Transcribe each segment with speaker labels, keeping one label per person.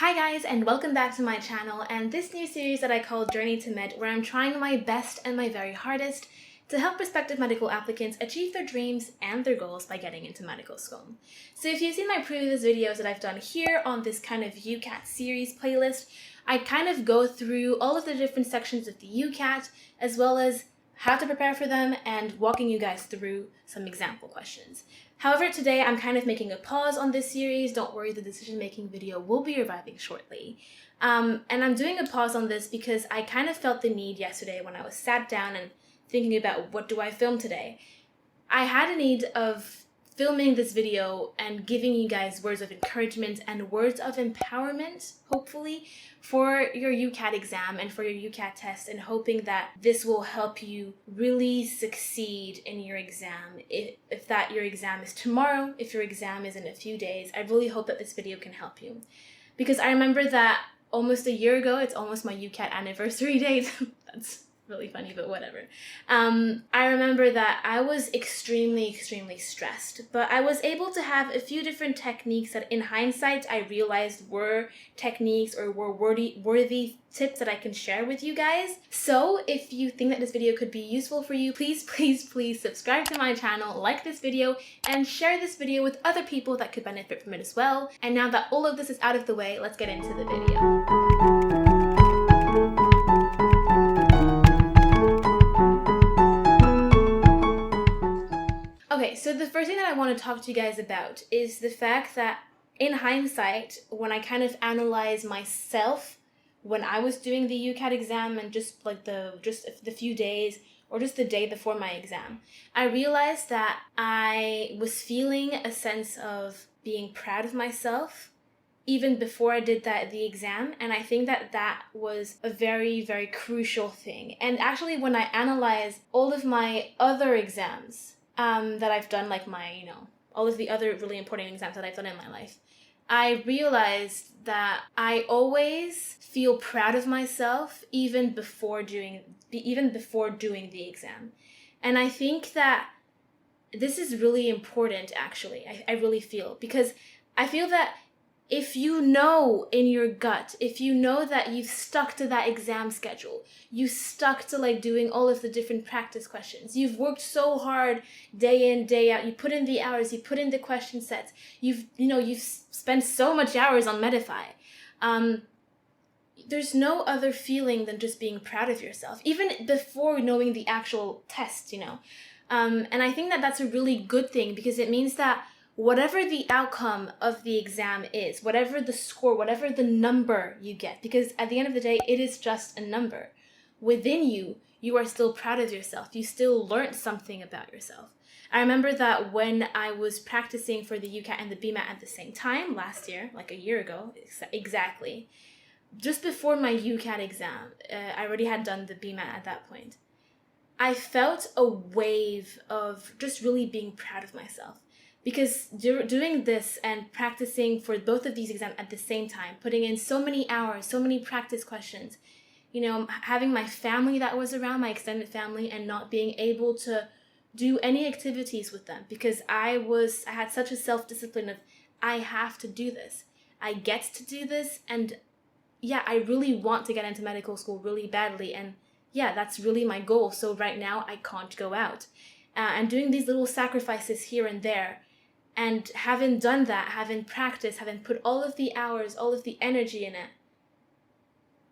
Speaker 1: Hi guys, and welcome back to my channel and this new series that I call Journey to Med, where I'm trying my best and my very hardest to help prospective medical applicants achieve their dreams and their goals by getting into medical school. So if you've seen my previous videos that I've done here on this kind of UCAT series playlist, I kind of go through all of the different sections of the UCAT as well as how to prepare for them and walking you guys through some example questions. However, today I'm kind of making a pause on this series. Don't worry, the decision-making video will be reviving shortly. And I'm doing a pause on this because I kind of felt the need yesterday when I was sat down and thinking about what do I film today. I had a need of filming this video and giving you guys words of encouragement and words of empowerment, hopefully, for your UCAT exam and for your UCAT test, and hoping that this will help you really succeed in your exam. If that your exam is tomorrow, if your exam is in a few days, I really hope that this video can help you. Because I remember that almost a year ago, it's almost my UCAT anniversary date. That's really funny, but whatever. I remember that I was extremely stressed, but I was able to have a few different techniques that in hindsight I realized were techniques or were worthy tips that I can share with you guys. So if you think that this video could be useful for you, please subscribe to my channel, like this video, and share this video with other people that could benefit from it as well. And now that all of this is out of the way, let's get into the video. Okay, so the first thing that I want to talk to you guys about is the fact that in hindsight, when I kind of analyze myself when I was doing the UCAT exam and just the few days or just the day before my exam, I realized that I was feeling a sense of being proud of myself even before I did the exam, and I think that was a very crucial thing. And actually, when I analyze all of my other exams that I've done, like all of the other really important exams that I've done in my life, I realized that I always feel proud of myself even before doing the exam. And I think that this is really important, actually. I really feel, because I feel that if you know in your gut, if you know that you've stuck to that exam schedule, you stuck to doing all of the different practice questions, you've worked so hard day in, day out, you put in the hours, you put in the question sets, you've spent so much hours on Medify. There's no other feeling than just being proud of yourself, even before knowing the actual test, And I think that that's a really good thing, because it means that whatever the outcome of the exam is, whatever the score, whatever the number you get, because at the end of the day, it is just a number. Within you, you are still proud of yourself. You still learned something about yourself. I remember that when I was practicing for the UCAT and the BMAT at the same time last year, like a year ago, exactly, just before my UCAT exam, I already had done the BMAT at that point. I felt a wave of just really being proud of myself. Because doing this and practicing for both of these exams at the same time, putting in so many hours, so many practice questions, having my family that was around, my extended family, and not being able to do any activities with them because I had such a self-discipline of, I have to do this. I get to do this, and yeah, I really want to get into medical school really badly, and yeah, that's really my goal. So right now I can't go out. And doing these little sacrifices here and there, and having done that, having practiced, having put all of the hours, all of the energy in it,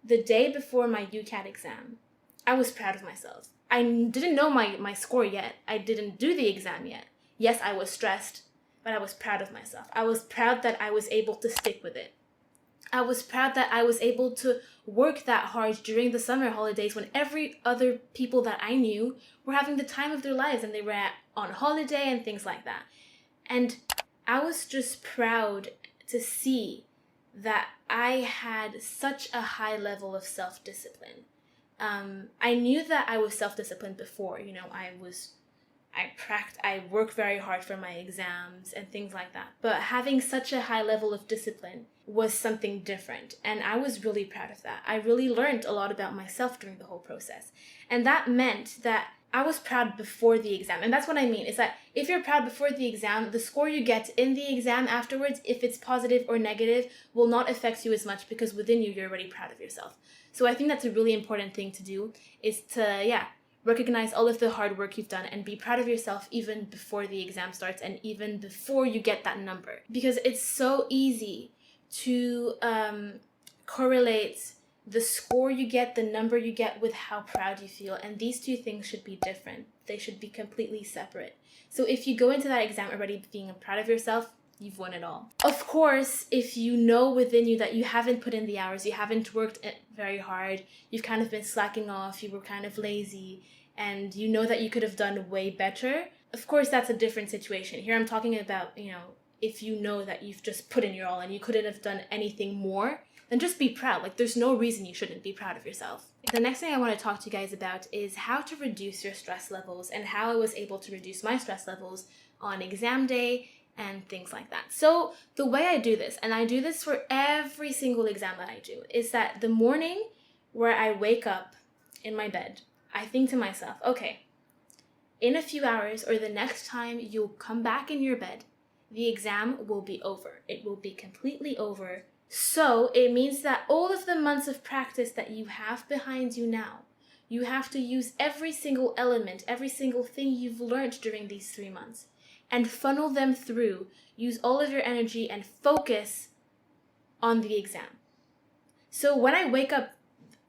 Speaker 1: the day before my UCAT exam, I was proud of myself. I didn't know my score yet. I didn't do the exam yet. Yes, I was stressed, but I was proud of myself. I was proud that I was able to stick with it. I was proud that I was able to work that hard during the summer holidays when every other people that I knew were having the time of their lives and they were on holiday and things like that. And I was just proud to see that I had such a high level of self-discipline. I knew that I was self-disciplined before. I work very hard for my exams and things like that. But having such a high level of discipline was something different. And I was really proud of that. I really learned a lot about myself during the whole process. And that meant that I was proud before the exam. And that's what I mean. Is that if you're proud before the exam, the score you get in the exam afterwards, if it's positive or negative, will not affect you as much because within you, you're already proud of yourself. So I think that's a really important thing to do, is to, recognize all of the hard work you've done and be proud of yourself even before the exam starts and even before you get that number. Because it's so easy to correlate the score you get, the number you get, with how proud you feel. And these two things should be different. They should be completely separate. So if you go into that exam already being proud of yourself, you've won it all. Of course, if you know within you that you haven't put in the hours, you haven't worked very hard, you've kind of been slacking off, you were kind of lazy, and you know that you could have done way better, of course that's a different situation. Here I'm talking about, if you know that you've just put in your all and you couldn't have done anything more, then just be proud. Like, there's no reason you shouldn't be proud of yourself. The next thing I want to talk to you guys about is how to reduce your stress levels and how I was able to reduce my stress levels on exam day and things like that. So the way I do this, and I do this for every single exam that I do, is that the morning where I wake up in my bed, I think to myself, okay, in a few hours or the next time you'll come back in your bed, the exam will be over. It will be completely over. So it means that all of the months of practice that you have behind you now, you have to use every single element, every single thing you've learned during these 3 months and funnel them through, use all of your energy and focus on the exam. So when I wake up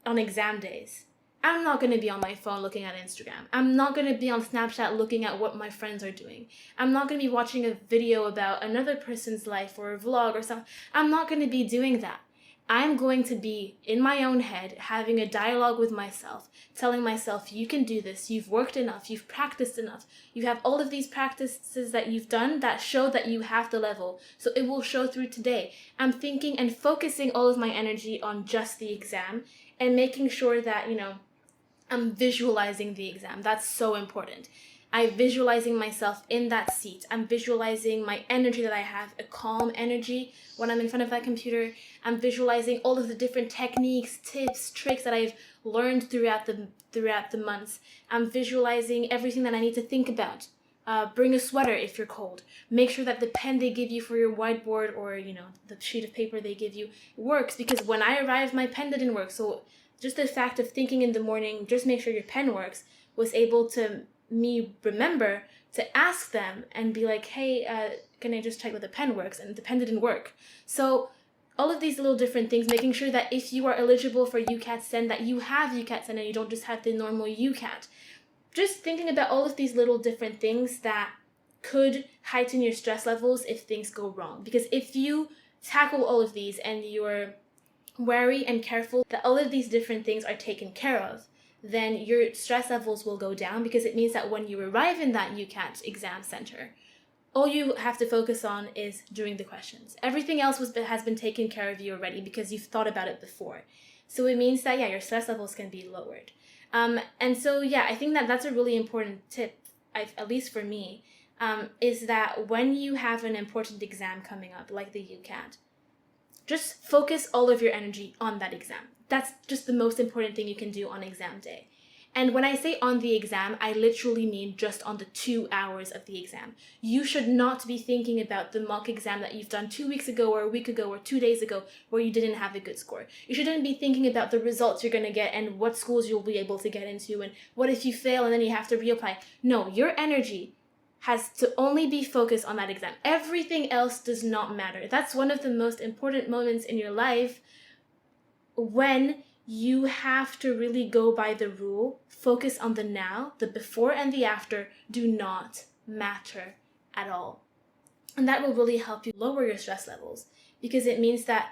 Speaker 1: on exam days, I'm not going to be on my phone looking at Instagram. I'm not going to be on Snapchat looking at what my friends are doing. I'm not going to be watching a video about another person's life or a vlog or something. I'm not going to be doing that. I'm going to be in my own head having a dialogue with myself, telling myself, you can do this, you've worked enough, you've practiced enough, you have all of these practices that you've done that show that you have the level, so it will show through today. I'm thinking and focusing all of my energy on just the exam and making sure that, I'm visualizing the exam. That's so important. I'm visualizing myself in that seat. I'm visualizing my energy that I have, a calm energy when I'm in front of that computer. I'm visualizing all of the different techniques, tips, tricks that I've learned throughout the months. I'm visualizing everything that I need to think about. Bring a sweater if you're cold. Make sure that the pen they give you for your whiteboard or, the sheet of paper they give you works, because when I arrived, my pen didn't work. So just the fact of thinking in the morning, just make sure your pen works, was able to me remember to ask them and be like, hey, can I just check that the pen works? And the pen didn't work. So all of these little different things, making sure that if you are eligible for UCAT Send, that you have UCAT Send and you don't just have the normal UCAT. Just thinking about all of these little different things that could heighten your stress levels if things go wrong. Because if you tackle all of these and you're wary and careful that all of these different things are taken care of, then your stress levels will go down, because it means that when you arrive in that UCAT exam center, all you have to focus on is doing the questions. Everything else has been taken care of you already because you've thought about it before. So it means that, your stress levels can be lowered. And so, I think that that's a really important tip, at least for me, is that when you have an important exam coming up, like the UCAT, just focus all of your energy on that exam. That's just the most important thing you can do on exam day. And when I say on the exam, I literally mean just on the 2 hours of the exam. You should not be thinking about the mock exam that you've done 2 weeks ago or a week ago or 2 days ago where you didn't have a good score. You shouldn't be thinking about the results you're going to get and what schools you'll be able to get into and what if you fail and then you have to reapply. No, your energy has to only be focused on that exam. Everything else does not matter. That's one of the most important moments in your life, when you have to really go by the rule, focus on the now. The before and the after do not matter at all. And that will really help you lower your stress levels, because it means that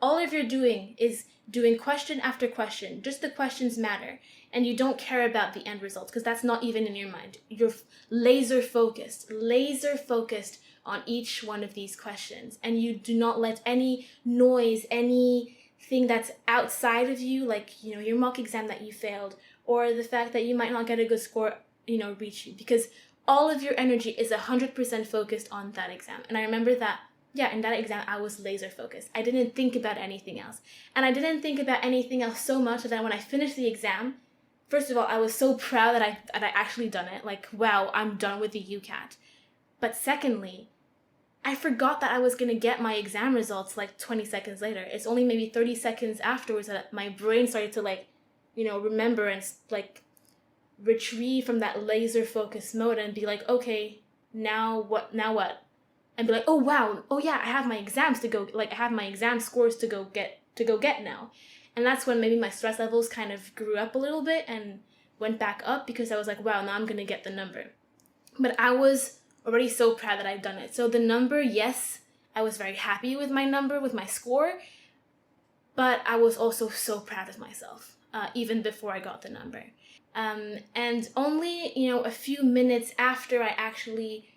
Speaker 1: all of you're doing is doing question after question. Just the questions matter. And you don't care about the end result, because that's not even in your mind. You're laser focused on each one of these questions. And you do not let any noise, anything that's outside of you, like, your mock exam that you failed, or the fact that you might not get a good score, reach you. Because all of your energy is 100% focused on that exam. And I remember that, in that exam, I was laser focused. I didn't think about anything else. And I didn't think about anything else so much that when I finished the exam, first of all, I was so proud that I actually done it. Like, wow, I'm done with the UCAT. But secondly, I forgot that I was going to get my exam results like 20 seconds later. It's only maybe 30 seconds afterwards that my brain started to like, you know, remember and like retrieve from that laser focus mode and be like, okay, now what? And be like, oh wow, oh yeah, I have my exams to go, like I have my exam scores to go get now. And that's when maybe my stress levels kind of grew up a little bit and went back up, because I was like, wow, now I'm going to get the number. But I was already so proud that I've done it. So the number, yes, I was very happy with my number, with my score, but I was also so proud of myself, even before I got the number. And only, you know, a few minutes after I actually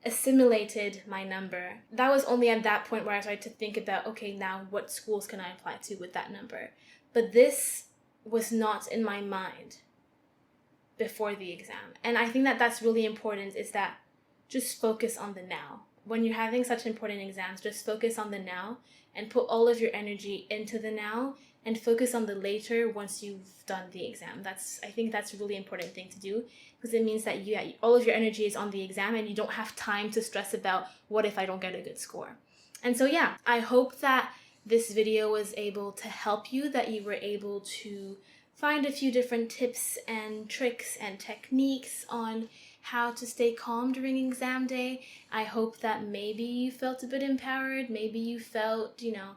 Speaker 1: assimilated my number, that was only at that point where I started to think about, okay, now what schools can I apply to with that number? But this was not in my mind before the exam. And I think that that's really important, is that just focus on the now. When you're having such important exams, just focus on the now and put all of your energy into the now, and focus on the later once you've done the exam. I think that's a really important thing to do, because it means that all of your energy is on the exam and you don't have time to stress about what if I don't get a good score. And so yeah, I hope that this video was able to help you, that you were able to find a few different tips and tricks and techniques on how to stay calm during exam day. I hope that maybe you felt a bit empowered, maybe you felt, you know,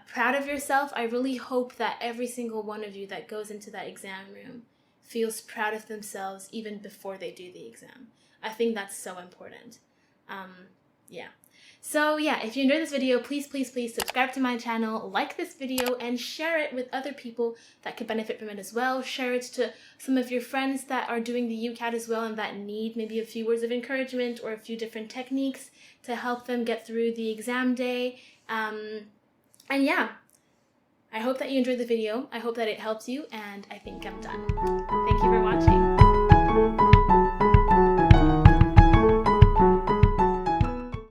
Speaker 1: proud of yourself. I really hope that every single one of you that goes into that exam room feels proud of themselves even before they do the exam. I think that's so important. Yeah. So yeah, if you enjoyed this video, please subscribe to my channel, like this video, and share it with other people that could benefit from it as well. Share it to some of your friends that are doing the UCAT as well and that need maybe a few words of encouragement or a few different techniques to help them get through the exam day. And yeah, I hope that you enjoyed the video. I hope that it helps you, and I think I'm done.